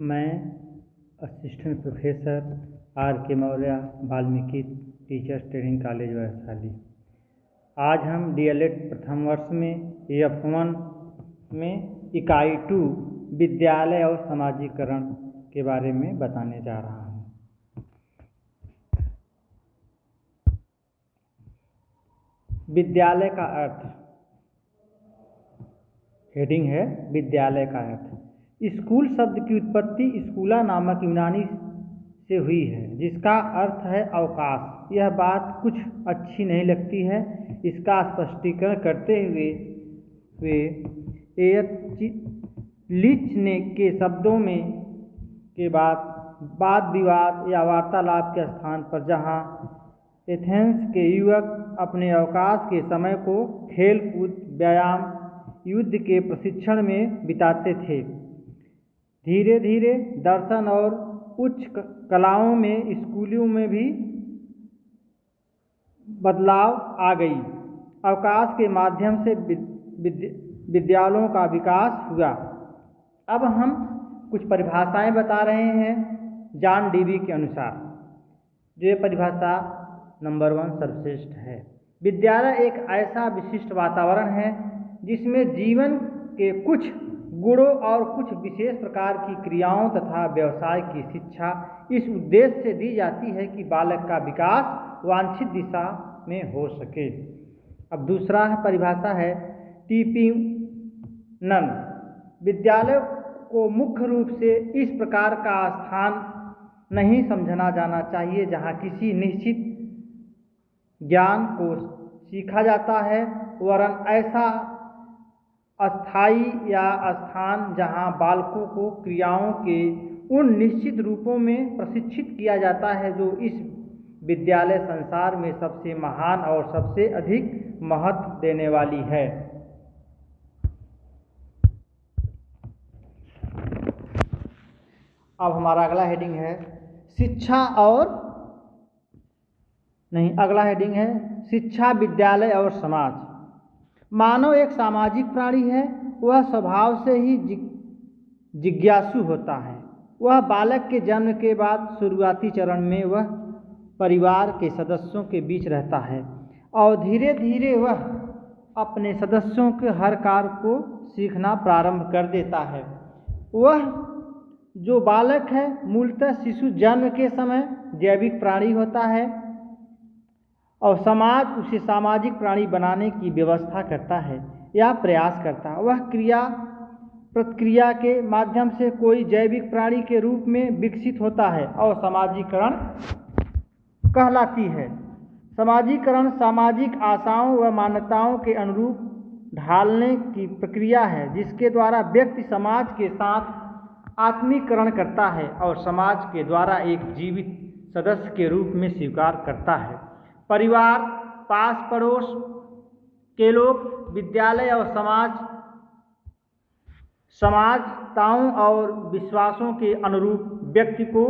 मैं assistant professor are के Maurya, Valmiki teachers training college Vaishali. आज हम डीएलएड प्रथम वर्ष में F1 में इकाई 2 विद्यालय और समाजीकरण के बारे में बताने जा रहा हूँ। विद्यालय का अर्थ, हेडिंग है विद्यालय का अर्थ। स्कूल शब्द की उत्पत्ति स्कूला नामक यूनानी से हुई है, जिसका अर्थ है अवकाश। यह बात कुछ अच्छी नहीं लगती है। इसका स्पष्टीकरण करते हुए लीच ने के शब्दों में के बाद वाद विवाद या वार्तालाप के स्थान पर, जहाँ एथेंस के युवक अपने अवकाश के समय को खेल कूद, व्यायाम, युद्ध के प्रशिक्षण में बिताते थे, धीरे धीरे दर्शन और उच्च कलाओं में स्कूलों में भी बदलाव आ गई। अवकाश के माध्यम से विद्यालयों का विकास हुआ। अब हम कुछ परिभाषाएं बता रहे हैं जॉन डीवी के अनुसार। जो ये परिभाषा नंबर 1 सर्वश्रेष्ठ है। विद्यालय एक ऐसा विशिष्ट वातावरण है जिसमें जीवन के कुछ गुणों और कुछ विशेष प्रकार की क्रियाओं तथा व्यवसाय की शिक्षा इस उद्देश्य से दी जाती है कि बालक का विकास वांछित दिशा में हो सके। अब दूसरा परिभाषा है टीपी नन। विद्यालय को मुख्य रूप से इस प्रकार का स्थान नहीं समझा जाना चाहिए जहाँ किसी निश्चित ज्ञान को सीखा जाता है, वरन ऐसा अस्थायी या स्थान जहाँ बालकों को क्रियाओं के उन निश्चित रूपों में प्रशिक्षित किया जाता है जो इस विद्यालय संसार में सबसे महान और सबसे अधिक महत्व देने वाली है। अब हमारा अगला हेडिंग है शिक्षा और अगला हेडिंग है शिक्षा, विद्यालय और समाज। मानव एक सामाजिक प्राणी है। वह स्वभाव से ही जिज्ञासु होता है। वह बालक के जन्म के बाद शुरुआती चरण में वह परिवार के सदस्यों के बीच रहता है और धीरे धीरे वह अपने सदस्यों के हर कार्य को सीखना प्रारंभ कर देता है। वह जो बालक है मूलतः शिशु जन्म के समय जैविक प्राणी होता है और समाज उसे सामाजिक प्राणी बनाने की व्यवस्था करता है या प्रयास करता है। वह क्रिया प्रतिक्रिया के माध्यम से कोई जैविक प्राणी के रूप में विकसित होता है और समाजीकरण कहलाती है। समाजीकरण सामाजिक आशाओं व मान्यताओं के अनुरूप ढालने की प्रक्रिया है, जिसके द्वारा व्यक्ति समाज के साथ आत्मीकरण करता है और समाज के द्वारा एक जीवित सदस्य के रूप में स्वीकार करता है। परिवार, पास पड़ोस के लोग, विद्यालय और समाजताओं और विश्वासों के अनुरूप व्यक्ति को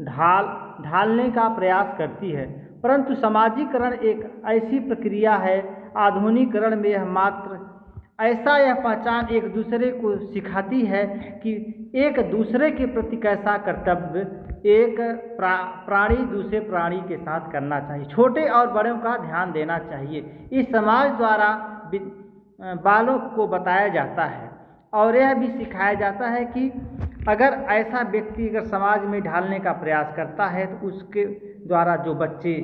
ढालने का प्रयास करती है। परंतु समाजीकरण एक ऐसी प्रक्रिया है, आधुनिकीकरण में यह मात्र ऐसा यह पहचान एक दूसरे को सिखाती है कि एक दूसरे के प्रति कैसा कर्तव्य एक प्राणी दूसरे प्राणी के साथ करना चाहिए, छोटे और बड़ों का ध्यान देना चाहिए। इस समाज द्वारा बालों को बताया जाता है और यह भी सिखाया जाता है कि अगर ऐसा व्यक्ति अगर समाज में ढालने का प्रयास करता है तो उसके द्वारा जो बच्चे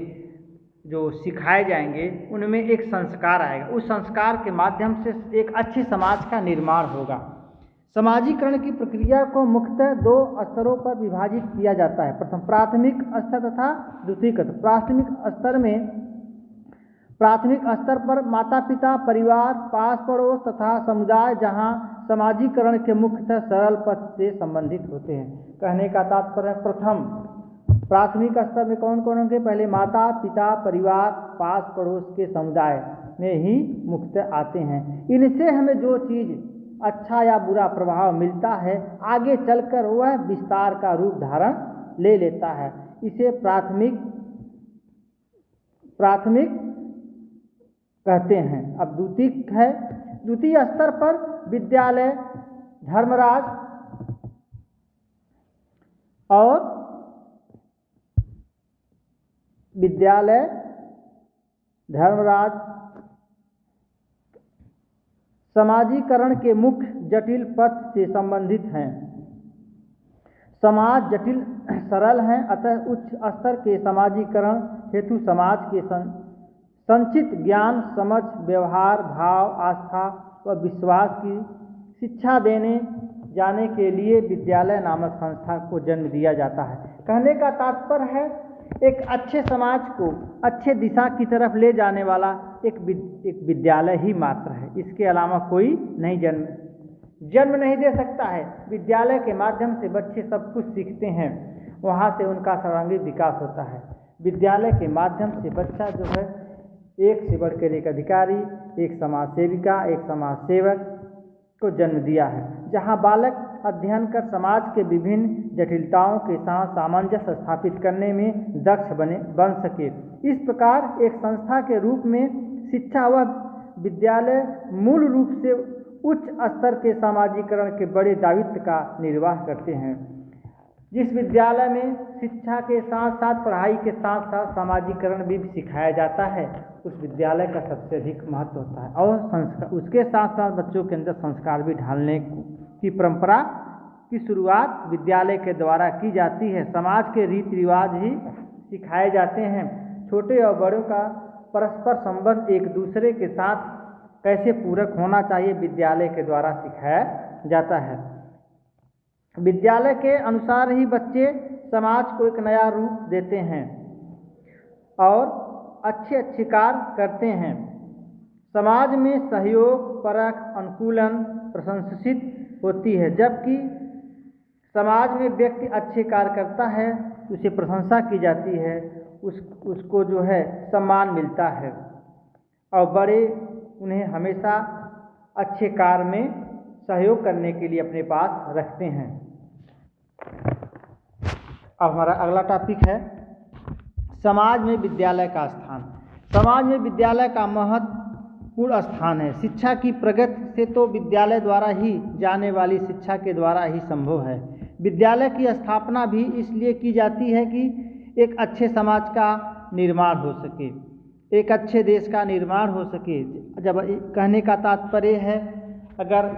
जो सिखाए जाएंगे उनमें एक संस्कार आएगा। उस संस्कार के माध्यम से एक अच्छे समाज का निर्माण होगा। समाजीकरण की प्रक्रिया को मुख्यतः 2 स्तरों पर विभाजित किया जाता है। प्रथम प्राथमिक स्तर तथा द्वितीयक। प्राथमिक स्तर पर माता पिता, परिवार, पास पड़ोस तथा समुदाय, जहाँ समाजीकरण के मुख्यतः सरल पद से संबंधित होते हैं। कहने का तात्पर्य, प्रथम प्राथमिक स्तर में कौन कौन होंगे? पहले माता पिता, परिवार, पास पड़ोस के समुदाय में ही मुख्यतः आते हैं। इनसे हमें जो चीज़ अच्छा या बुरा प्रभाव मिलता है, आगे चलकर वह विस्तार का रूप धारण ले लेता है। इसे प्राथमिक कहते हैं। अब द्वितीयक है। द्वितीय स्तर पर विद्यालय, धर्मराज, और विद्यालय धर्मराज समाजीकरण के मुख्य जटिल पथ से संबंधित हैं। समाज जटिल सरल हैं, अतः उच्च स्तर के समाजीकरण हेतु समाज के संचित ज्ञान, समझ, व्यवहार, भाव, आस्था व विश्वास की शिक्षा देने जाने के लिए विद्यालय नामक संस्था को जन्म दिया जाता है। कहने का तात्पर्य है एक अच्छे समाज को अच्छे दिशा की तरफ ले जाने वाला एक विद्यालय ही मात्र है। इसके अलावा कोई नहीं जन्म नहीं दे सकता है। विद्यालय के माध्यम से बच्चे सब कुछ सीखते हैं, वहाँ से उनका सर्वांगीण विकास होता है। विद्यालय के माध्यम से बच्चा जो है एक से बढ़कर एक अधिकारी, एक समाज सेविका, एक समाज सेवक को जन्म दिया है, जहाँ बालक अध्ययन कर समाज के विभिन्न जटिलताओं के साथ सामंजस्य स्थापित करने में दक्ष बन सके। इस प्रकार एक संस्था के रूप में शिक्षा व विद्यालय मूल रूप से उच्च स्तर के सामाजिकरण के बड़े दायित्व का निर्वाह करते हैं। जिस विद्यालय में शिक्षा के साथ साथ पढ़ाई के साथ साथ सामाजिकरण भी सिखाया जाता है, उस विद्यालय का सबसे अधिक महत्व होता है। और संस्कार, उसके साथ साथ बच्चों के अंदर संस्कार भी ढालने की परंपरा की शुरुआत विद्यालय के द्वारा की जाती है। समाज के रीति रिवाज ही सिखाए जाते हैं। छोटे और बड़ों का परस्पर संबंध एक दूसरे के साथ कैसे पूरक होना चाहिए, विद्यालय के द्वारा सिखाया जाता है। विद्यालय के अनुसार ही बच्चे समाज को एक नया रूप देते हैं और अच्छे कार्य करते हैं। समाज में सहयोग, परख, अनुकूलन प्रशंसित होती है। जबकि समाज में व्यक्ति अच्छे कार्य करता है, उसे प्रशंसा की जाती है, उसको जो है सम्मान मिलता है और बड़े उन्हें हमेशा अच्छे कार्य में सहयोग करने के लिए अपने पास रखते हैं। अब हमारा अगला टॉपिक है समाज में विद्यालय का स्थान। समाज में विद्यालय का महत्वपूर्ण स्थान है। शिक्षा की प्रगति से तो विद्यालय द्वारा ही जाने वाली शिक्षा के द्वारा ही संभव है। विद्यालय की स्थापना भी इसलिए की जाती है कि एक अच्छे समाज का निर्माण हो सके, एक अच्छे देश का निर्माण हो सके। जब कहने का तात्पर्य है अगर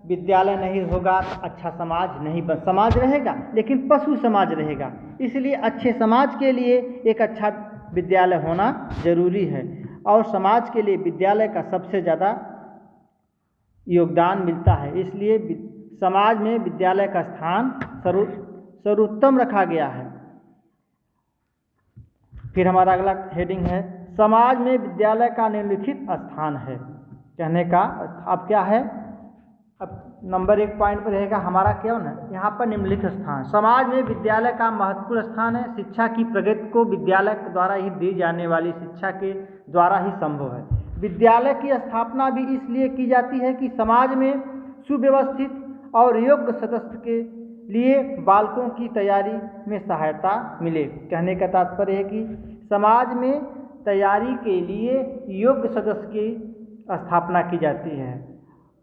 विद्यालय नहीं होगा तो अच्छा समाज नहीं बन, समाज रहेगा लेकिन पशु समाज रहेगा। इसलिए अच्छे समाज के लिए एक अच्छा विद्यालय होना जरूरी है और समाज के लिए विद्यालय का सबसे ज़्यादा योगदान मिलता है। इसलिए समाज में विद्यालय का स्थान सर्वोत्तम रखा गया है। फिर हमारा अगला हेडिंग है समाज में विद्यालय का निम्नलिखित स्थान है। कहने का अब क्या है, अब नंबर 1 पॉइंट पर रहेगा हमारा क्या ना, यहाँ पर निम्नलिखित स्थान। समाज में विद्यालय का महत्वपूर्ण स्थान है। शिक्षा की प्रगति को विद्यालय द्वारा ही दी जाने वाली शिक्षा के द्वारा ही संभव है। विद्यालय की स्थापना भी इसलिए की जाती है कि समाज में सुव्यवस्थित और योग्य सदस्य के लिए बालकों की तैयारी में सहायता मिले। कहने का तात्पर्य है कि समाज में तैयारी के लिए योग्य सदस्य की स्थापना की जाती है,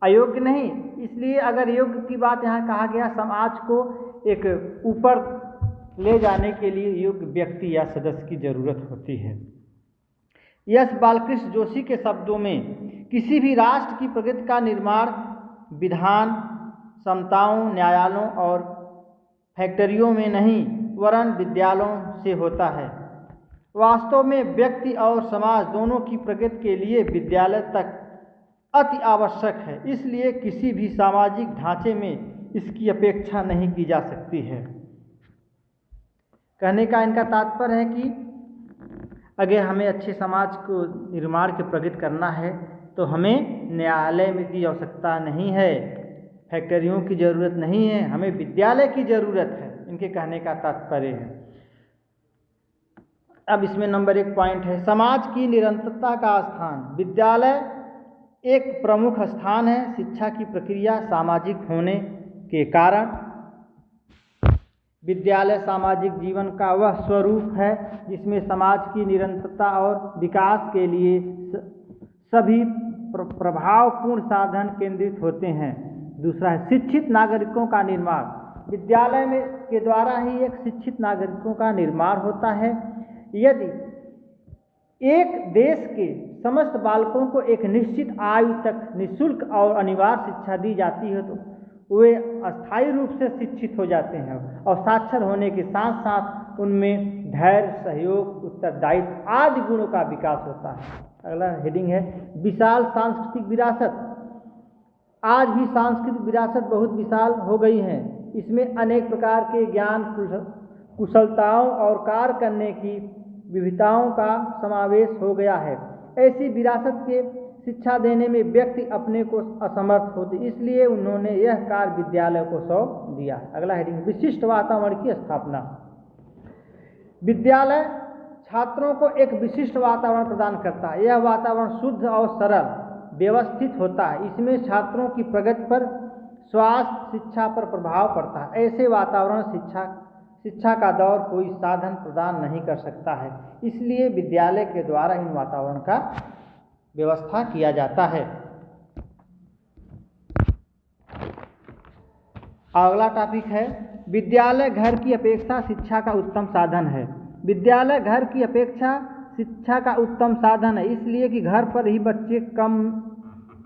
अयोग्य नहीं। इसलिए अगर योग्य की बात यहाँ कहा गया, समाज को एक ऊपर ले जाने के लिए योग्य व्यक्ति या सदस्य की जरूरत होती है। एस बालकृष्ण जोशी के शब्दों में किसी भी राष्ट्र की प्रगति का निर्माण विधान, समताओं, न्यायालयों और फैक्ट्रियों में नहीं वरन विद्यालयों से होता है। वास्तव में व्यक्ति और समाज दोनों की प्रगति के लिए विद्यालय तक अति आवश्यक है। इसलिए किसी भी सामाजिक ढांचे में इसकी अपेक्षा नहीं की जा सकती है। कहने का इनका तात्पर्य है कि अगर हमें अच्छे समाज को निर्माण की प्रगति करना है तो हमें न्यायालय में की आवश्यकता नहीं है, फैक्ट्रियों की ज़रूरत नहीं है, हमें विद्यालय की ज़रूरत है। इनके कहने का तात्पर्य है। अब इसमें नंबर 1 पॉइंट है समाज की निरंतरता का स्थान। विद्यालय एक प्रमुख स्थान है। शिक्षा की प्रक्रिया सामाजिक होने के कारण विद्यालय सामाजिक जीवन का वह स्वरूप है जिसमें समाज की निरंतरता और विकास के लिए सभी प्रभावपूर्ण साधन केंद्रित होते हैं। दूसरा है शिक्षित नागरिकों का निर्माण। विद्यालय में के द्वारा ही एक शिक्षित नागरिकों का निर्माण होता है। यदि एक देश के समस्त बालकों को एक निश्चित आयु तक निःशुल्क और अनिवार्य शिक्षा दी जाती है तो वे अस्थायी रूप से शिक्षित हो जाते हैं और साक्षर होने के साथ साथ उनमें धैर्य, सहयोग, उत्तरदायित्व आदि गुणों का विकास होता है। अगला हेडिंग है विशाल सांस्कृतिक विरासत। आज भी सांस्कृतिक विरासत बहुत विशाल हो गई है। इसमें अनेक प्रकार के ज्ञान, कुशलताओं और कार्य करने की विविधताओं का समावेश हो गया है। ऐसी विरासत के शिक्षा देने में व्यक्ति अपने को असमर्थ होते, इसलिए उन्होंने यह कार्य विद्यालय को सौंप दिया। अगला हेडिंग विशिष्ट वातावरण की स्थापना। विद्यालय छात्रों को एक विशिष्ट वातावरण प्रदान करता है। यह वातावरण शुद्ध और सरल व्यवस्थित होता है। इसमें छात्रों की प्रगति पर, स्वास्थ्य, शिक्षा पर प्रभाव पड़ता है। ऐसे वातावरण शिक्षा का दौर कोई साधन प्रदान नहीं कर सकता है, इसलिए विद्यालय के द्वारा इन वातावरण का व्यवस्था किया जाता है। अगला टॉपिक है विद्यालय घर की अपेक्षा शिक्षा का उत्तम साधन है। विद्यालय घर की अपेक्षा शिक्षा का उत्तम साधन है, इसलिए कि घर पर ही बच्चे कम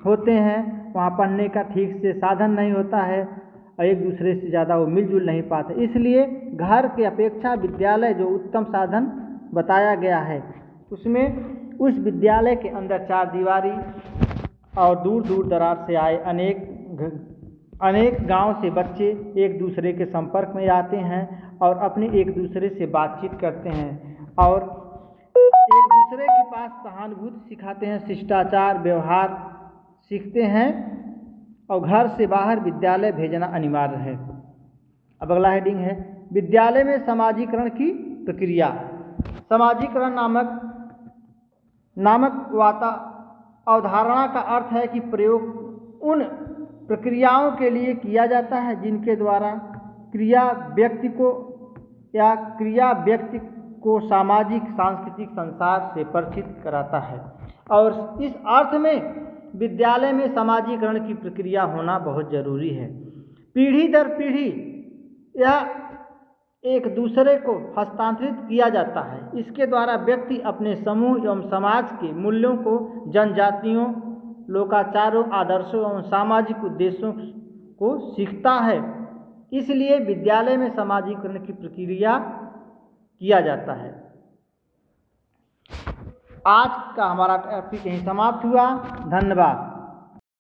होते हैं, वहाँ पढ़ने का ठीक से साधन नहीं होता है और एक दूसरे से ज़्यादा वो मिलजुल नहीं पाते। इसलिए घर के अपेक्षा विद्यालय जो उत्तम साधन बताया गया है, उसमें उस विद्यालय के अंदर चार दीवारी और दूर दूर दराज से आए अनेक गांव से बच्चे एक दूसरे के संपर्क में आते हैं और अपनी एक दूसरे से बातचीत करते हैं और एक दूसरे के पास सहानुभूति सिखाते हैं, शिष्टाचार व्यवहार सीखते हैं और घर से बाहर विद्यालय भेजना अनिवार्य है। अब अगला हेडिंग है विद्यालय में समाजीकरण की प्रक्रिया। समाजीकरण नामक अवधारणा का अर्थ है कि प्रयोग उन प्रक्रियाओं के लिए किया जाता है जिनके द्वारा क्रिया व्यक्ति को सामाजिक सांस्कृतिक संसार से परिचित कराता है। और इस अर्थ में विद्यालय में समाजीकरण की प्रक्रिया होना बहुत जरूरी है। पीढ़ी दर पीढ़ी यह एक दूसरे को हस्तांतरित किया जाता है। इसके द्वारा व्यक्ति अपने समूह एवं समाज के मूल्यों को, जनजातियों, लोकाचारों, आदर्शों एवं सामाजिक उद्देश्यों को सीखता है। इसलिए विद्यालय में समाजीकरण की प्रक्रिया किया जाता है। आज का हमारा टॉपिक यहीं समाप्त हुआ। धन्यवाद।